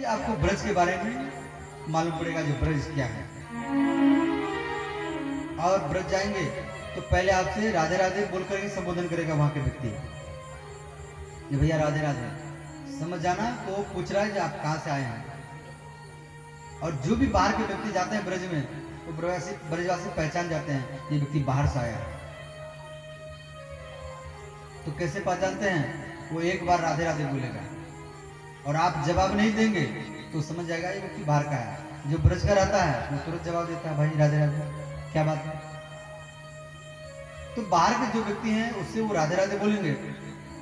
आपको ब्रज के बारे में मालूम पड़ेगा जो ब्रज क्या है। और ब्रज जाएंगे तो पहले आपसे राधे राधे बोलकर ही संबोधन करेगा वहां के व्यक्ति, ये भैया राधे राधे, समझ जाना। तो पूछ रहा है कि आप कहां से आए हैं। और जो भी बाहर के व्यक्ति जाते हैं ब्रज में, वो ब्रजवासी पहचान जाते हैं ये व्यक्ति बाहर से आया है। तो कैसे पहचानते हैं? वो एक बार राधे राधे बोलेगा और आप जवाब नहीं देंगे तो समझ जाएगा ये व्यक्ति बाहर का है। जो ब्रज का रहता है वो तुरंत जवाब देता है, भाई राधे राधे, क्या बात है। तो बाहर के जो व्यक्ति हैं उससे वो राधे राधे बोलेंगे,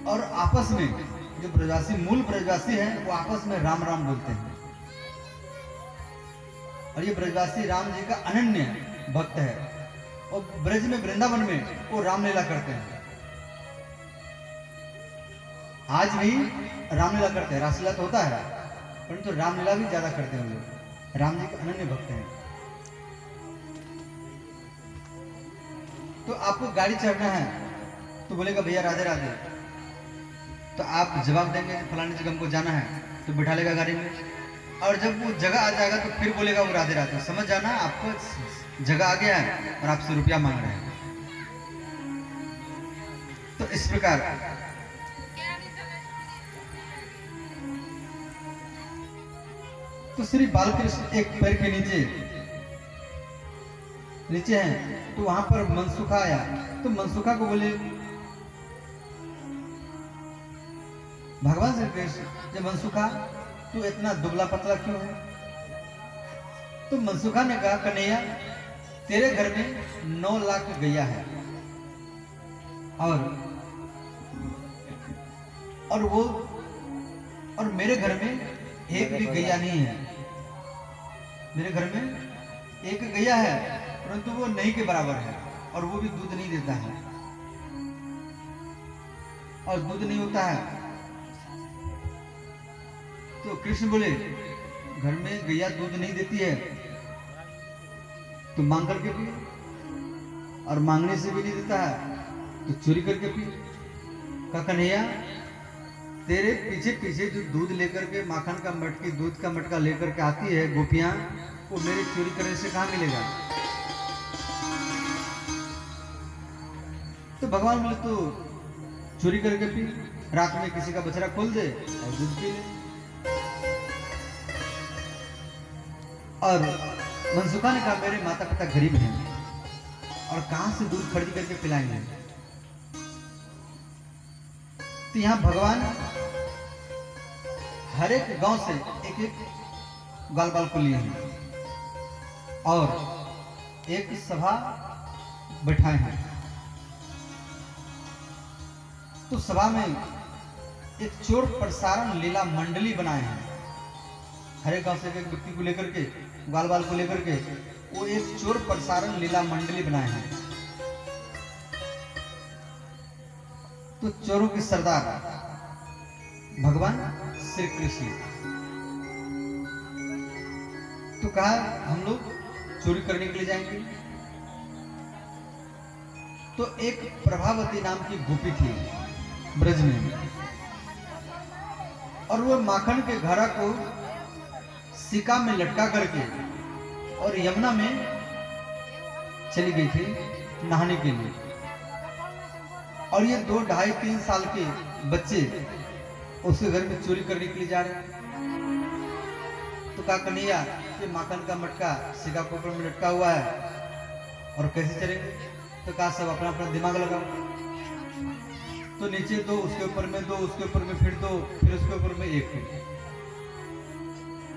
और आपस में जो ब्रजवासी मूल ब्रजवासी हैं वो आपस में राम राम बोलते हैं। और ये ब्रजवासी राम जी का अनन्य भक्त है, और ब्रज में वृंदावन में वो रामलीला करते हैं। आज भी रामलीला करते हैं, रासलीला तो होता है परंतु तो रामलीला भी ज्यादा करते हैं लोग। राम जी के अनन्य भक्त हैं। तो आपको गाड़ी चढ़ना है तो बोलेगा भैया राधे राधे, तो आप जवाब देंगे फलानी जगह हमको जाना है, तो बिठा लेगा गाड़ी में। और जब वो जगह आ जाएगा तो फिर बोलेगा वो राधे राधे, समझ जाना आपको जगह आ गया है और आपसे रुपया मांग रहे हैं। तो इस प्रकार तो श्री बालकृष्ण एक पैर के नीचे हैं, तो वहां पर मनसुखा आया। तो मनसुखा को बोले भगवान श्री कृष्ण, जब मनसुखा तू इतना दुबला पतला क्यों है? तो मनसुखा ने कहा कन्हैया तेरे घर में 9 लाख गैया है और मेरे घर में एक भी गैया नहीं है। मेरे घर में एक गैया है परंतु वो नहीं के बराबर है, और वो भी दूध नहीं देता है, और दूध नहीं होता है। तो कृष्ण बोले घर में गैया दूध नहीं देती है तो मांग करके पी, और मांगने से भी नहीं देता है तो चोरी करके पी। का कन्हैया तेरे पीछे पीछे जो दूध लेकर के माखन का मटकी दूध का मटका लेकर के आती है गोपियां, वो मेरे चोरी करने से कहां मिलेगा? तो भगवान बोले तो चोरी करके पी, रात में किसी का बछड़ा खोल दे और दूध पी ले। और मनसुखा ने कहा मेरे माता पिता गरीब हैं और कहां से दूध खरीद करके पिलाएंगे। तो यहां भगवान हर एक गांव से एक एक ग्वाल बाल को लिए हैं और एक सभा बैठाए हैं। तो सभा में एक चोर प्रसारण लीला मंडली बनाए हैं। हर एक गांव से एक व्यक्ति को लेकर के ग्वाल बाल को लेकर के वो एक चोर प्रसारण लीला मंडली बनाए हैं। तो चोरों के सरदार भगवान श्री कृष्ण। तो कहा हम लोग चोरी करने के लिए जाएंगे। तो एक प्रभावती नाम की गोपी थी ब्रज में, और वो माखन के घड़ा को सिक्का में लटका करके और यमुना में चली गई थी नहाने के लिए। और ये 2, 2.5, 3 साल के बच्चे उसके घर में चोरी करने के लिए जा रहे हैं। तो कहा कन्हैया ये माखन का मटका सिक्का के ऊपर में लटका हुआ है और कैसे चलेंगे? तो कहा सब अपना अपना दिमाग लगाओ। तो नीचे 2, उसके ऊपर में 2, उसके ऊपर में फिर 2, फिर उसके ऊपर में 1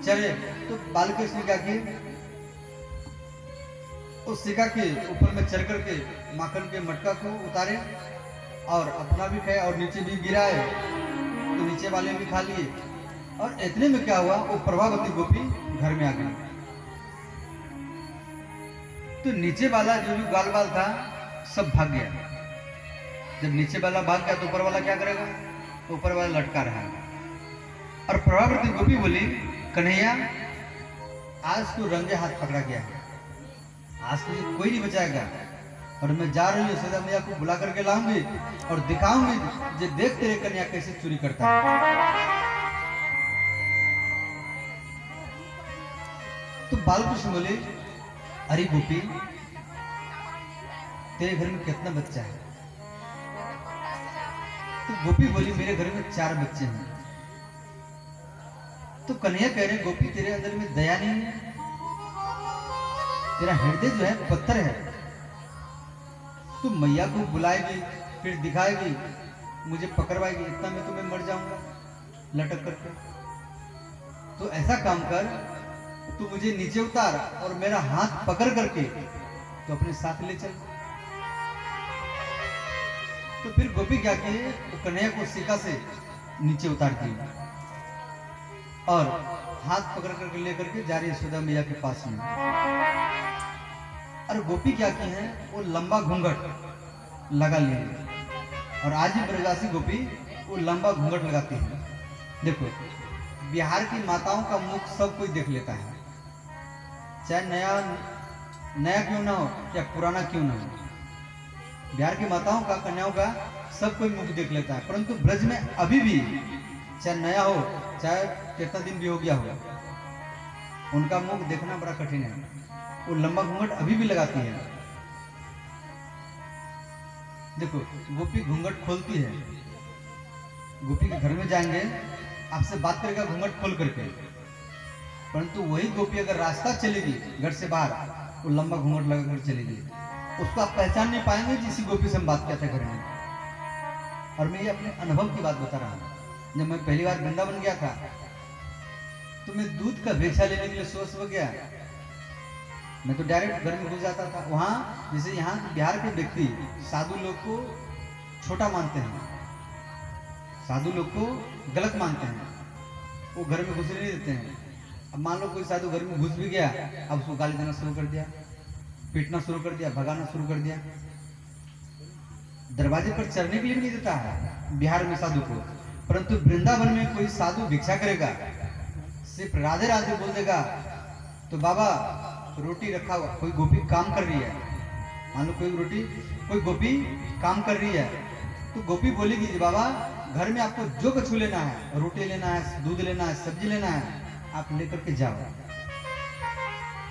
चले। तो बालकृष्ण क्या किए, उस सिक्का के ऊपर में चढ़ करके माखन के मटका को उतारे और अपना भी खाए और नीचे भी गिराए, तो नीचे वाले भी खा लिए। और इतने में क्या हुआ, वो प्रभावती गोपी घर में आ गई। तो नीचे वाला जो भी ग्वाल बाल था सब भाग गया। जब नीचे वाला भाग गया तो ऊपर वाला क्या करेगा? तो ऊपर वाला लटका रहा है। और प्रभावती गोपी बोली कन्हैया आज तो रंगे हाथ पकड़ा गया है, आज तो कोई नहीं बचाएगा, और मैं जा रही हूँ सीता मैया को बुला करके लाऊंगी और दिखाऊंगी जे देख तेरे कन्या कैसे चोरी करता है। तो बालकृष्ण बोले, अरे गोपी, तेरे घर में कितना बच्चा है? तो गोपी बोली, मेरे घर में 4 बच्चे हैं। तो कन्हैया कह रहे, गोपी तेरे अंदर में दया नहीं है, तेरा हृदय जो है पत्थर है। तू मैया को बुलाएगी, फिर दिखाएगी, मुझे पकड़वाएगी, इतना में तो मैं मर जाऊंगा लटक करके। तो ऐसा काम कर, तू मुझे नीचे उतार और मेरा हाथ पकड़ करके तो अपने साथ ले चल। तो फिर गोपी क्या की, वो कन्हैया को सिक्का से नीचे उतार दी और हाथ पकड़ करके लेकर के जा रही यशोदा मैया के पास में। और गोपी क्या की है, वो लंबा घूंघट लगा लिए। और आज भी ब्रजवासी गोपी वो लंबा घूंघट लगाती है। देखो, बिहार की माताओं का मुख सब कोई देख लेता है, चाहे नया क्यों ना हो या पुराना क्यों ना हो। बिहार की माताओं का, कन्याओं का सब कोई मुख देख लेता है। परंतु ब्रज में अभी भी, चाहे नया हो चाहे कितना दिन भी हो गया हो, उनका मुख देखना बड़ा कठिन है। वो लंबा घूंघट अभी भी लगाती है। देखो, गोपी घूंघट खोलती है। गोपी के घर में जाएंगे, आपसे बात करेगा घूंघट खोल करके। परंतु वही गोपी अगर रास्ता चलेगी घर से बाहर, वो लंबा घूंघट लगाकर चलेगी, उसको आप पहचान नहीं पाएंगे जिस गोपी से हम बात करते घर में। और मैं ये अपने अनुभव की बात बता रहा हूँ। जब मैं पहली बार वृंदावन गया था, तो मैं दूध का भिक्षा लेने के लिए सुबह गया। मैं तो डायरेक्ट घर में घुस जाता था। वहां जैसे यहाँ बिहार के व्यक्ति साधु लोग को छोटा मानते हैं, साधु लोग को गलत मानते हैं, वो घर में घुसने नहीं देते हैं। अब मान लो कोई साधु घर में घुस भी गया, अब उसको गाली देना शुरू कर दिया, पीटना शुरू कर दिया, भगाना शुरू कर दिया, दरवाजे पर चढ़ने के लिए भी नहीं देता है बिहार में साधु को। परंतु वृंदावन में कोई साधु भिक्षा करेगा, सिर्फ राधे राधे बोल देगा तो बाबा रोटी रखा हुआ, कोई गोपी काम कर रही है, मान लो कोई गोपी काम कर रही है, तो गोपी बोलेगी जी बाबा घर में आपको जो कुछ लेना है, रोटी लेना है, दूध लेना है, सब्जी लेना है, आप लेकर के जाओ।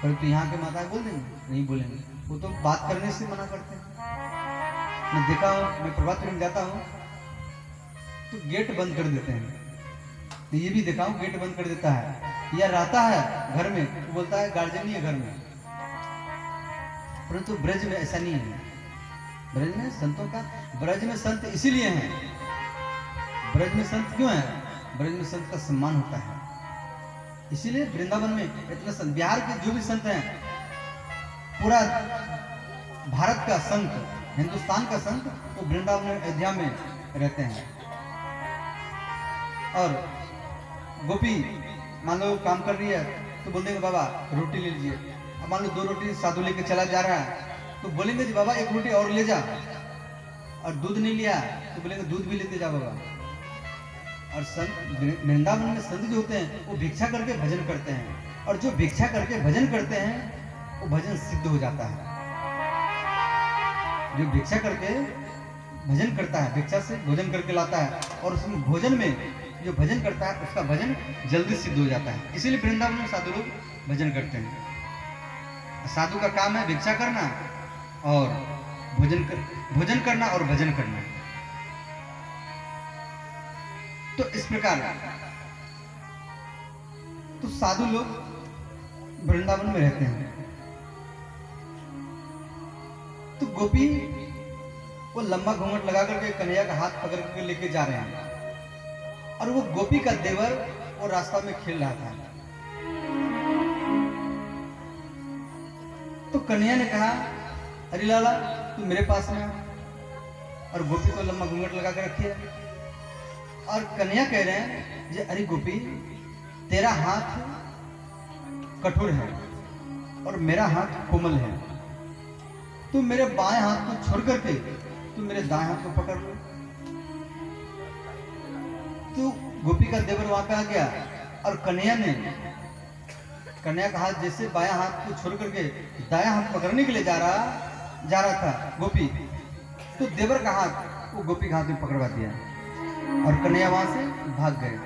परंतु यहाँ के माता बोल देंगे, नहीं बोलेंगे, वो तो बात करने से मना करते हैं। मैं देखा हूँ, मैं प्रभात में जाता हूँ तो गेट बंद कर देते हैं। तो ये भी देखा हूँ गेट बंद कर देता है, या रहता है घर में तो बोलता है गार्जियन नहीं है घर में। परंतु ब्रज में ऐसा नहीं है। ब्रज में संतों का, ब्रज में संत इसीलिए हैं, ब्रज में संत क्यों है, ब्रज में संत का सम्मान होता है, इसीलिए वृंदावन में इतना संत। बिहार के जो भी संत हैं, पूरा भारत का संत, हिंदुस्तान का संत, वो वृंदावन में, अयोध्या में रहते हैं। और गोपी मान लो काम कर रही है तो बोल देंगे बाबा रोटी ले लीजिए। अब मान लो 2 रोटी साधु लेके चला जा रहा है तो बोलेंगे जी बाबा 1 रोटी और ले जा। और दूध नहीं लिया तो बोलेंगे दूध भी लेते जा बाबा। और संत वृंदावन में संत जो होते हैं वो भिक्षा करके भजन करते हैं, और जो भिक्षा करके भजन करते हैं वो भजन सिद्ध हो जाता है। जो भिक्षा करके भजन करता है, भिक्षा से भोजन करके लाता है, और उसमें भोजन में जो भजन करता है उसका भजन जल्दी सिद्ध हो जाता है। इसीलिए वृंदावन में साधु लोग भजन करते हैं। साधु का काम है भिक्षा करना और भोजन करना और भजन करना। तो इस प्रकार तो साधु लोग वृंदावन में रहते हैं। तो गोपी वो लंबा घूंघट लगा करके कन्हैया का हाथ पकड़ करके लेके जा रहे हैं, और वो गोपी का देवर वो रास्ता में खेल रहा था। तो कन्हैया ने कहा अरे लाला तू मेरे पास में आ, और गोपी तो लंबा घूंघट लगा कर रखी है। और कन्हैया कह रहे हैं जे अरे गोपी तेरा हाथ कठोर है और मेरा हाथ कोमल है, तू मेरे बाएं हाथ को छोड़ करके तू मेरे दाएं हाथ को पकड़ लो। तो गोपी का देवर वहां पे आ गया, और कन्हैया का हाथ जैसे बायां हाथ को छोड़ करके दायां हाथ पकड़ने के लिए जा रहा था गोपी, तो देवर का हाथ वो गोपी के हाथ में पकड़वा दिया और कन्हैया वहां से भाग गए।